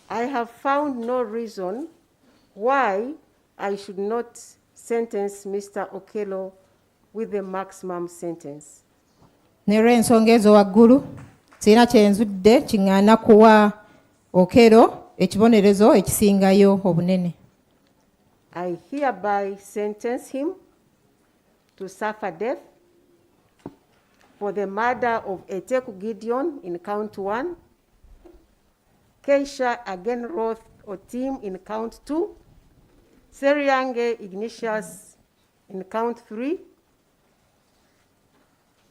I have found no reason why I should not sentence Mr. Okello with the maximum sentence. N'olw'ensonga ezo waggulu sirina kyenzudde kiŋŋaana kuwa Okello ekibonerezo ekisingayo obunene. I hereby sentence him to suffer death for the murder of Eteku Gideon in count 1, Keisha Agenroth Otim in count 2, Seriange Ignatius in count 3,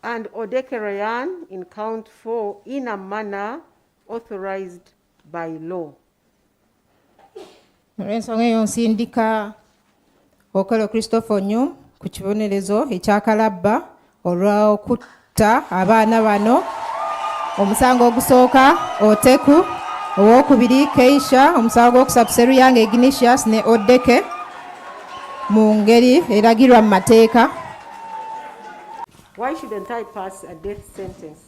and Odekerayan in count 4 in a manner authorized by law. N'olw'ensonga eyo nsindika Okello Christopher Onyum ku kibonerezo ekya kalabba olw'okutta abaana bano. Omusango ogusooka Oteku, owokubiri Keisha, omusango gwokusatu Seriange Ignatius ne Odeke mu ngeri eragirwa mu mateeka. Why shouldn't I pass a death sentence?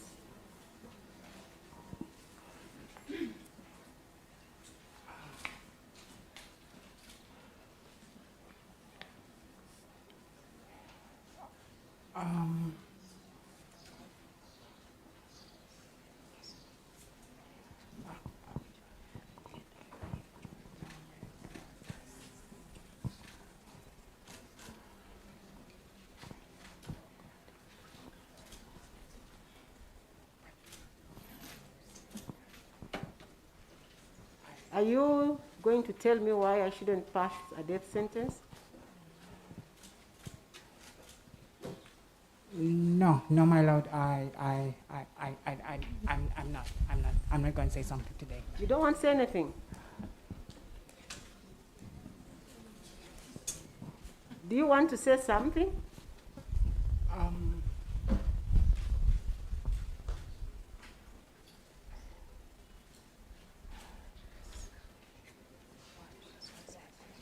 Are you going to tell me why I shouldn't pass a death sentence? No, my lord. I'm not going to say something today. You don't want to say anything? Do you want to say something?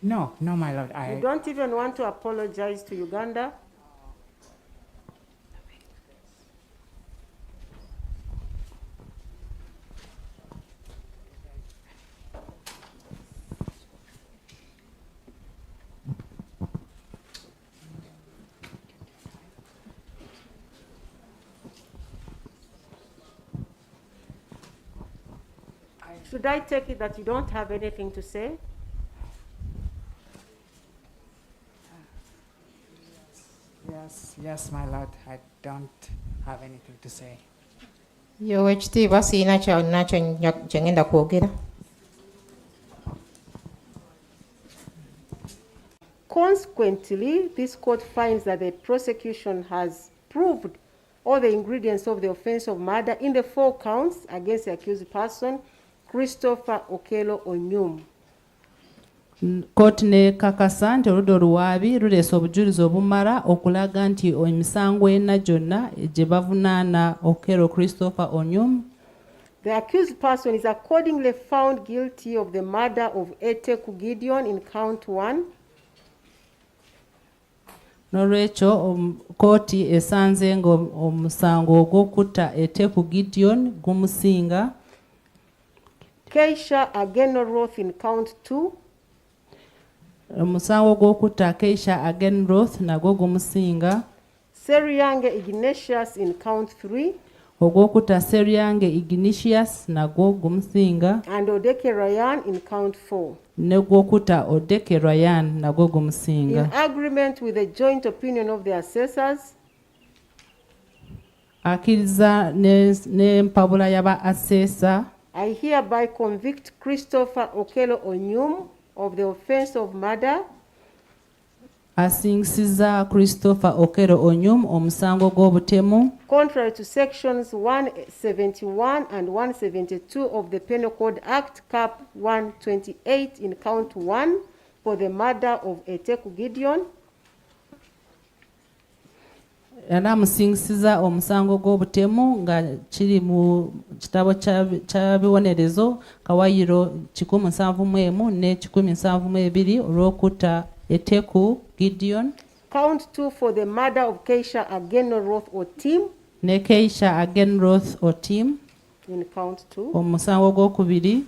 No, my lord. You don't even want to apologize to Uganda? Should I take it that you don't have anything to say? Yes, my lord. I don't have anything to say. Yo ekitiibwa sirina kyonna kye ngenda kwogera. Consequently, this court finds that the prosecution has proved all the ingredients of the offense of murder in the 4 counts against the accused person, Christopher Okello Onyum. Kooti n'ekakasa nti oludda oluwaabi luleese obujulizi obumala okulaga nti emisango ena gyonna gye bavunaana Okello Christopher Onyum. The accused person is accordingly found guilty of the murder of Eteku Gideon in count 1. N'olwekyo kooti esanze ng'omusango ogw'okutta Eteku Gideon gumusinga. Keisha Agenroth in count 2. Omusango gw'okutta Keisha Agenroth nagwo gumusinga. Seriange Ignatius in count 3. Ogw'okutta Seriange Ignatius nagwo gumusinga. And Odekerayan in count 4. Ne gw'okutta Odekerayan nagwo gumusinga. In agreement with the joint opinion of the assessors, akkiriza n'empabula y'aba assessor. I hereby convict Christopher Okello Onyum of the offense of murder. Asingisiza Christopher Okello Onyum omusango gw'obutemu. Contrary to sections 171 and 172 of the Penal Code Act, Cap 128 in count 1 for the murder of Eteku Gideon. Era amusingisiza omusango gw'obutemu nga kiri mu kitabo kya bibonerezo Kawayiro 171 ne 172 olw'okutta Eteku Gideon. Count 2 for the murder of Keisha Agenroth Otim. Ne Keisha Agenroth Otim. In count 2. Omusango gw'okubiri.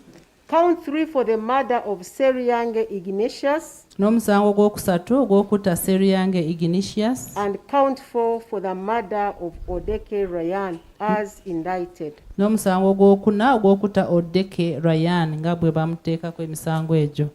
Count 3 for the murder of Seryange Ignatius. n'omusango ogwokusatu ogw'okutta Seryange Ignatius, And count 4 for the murder of Odeke Ryan as indicted. n'omusango ogwokuna ogw'okutta Odeke Ryan nga bwe bamuteekako emisango egyo.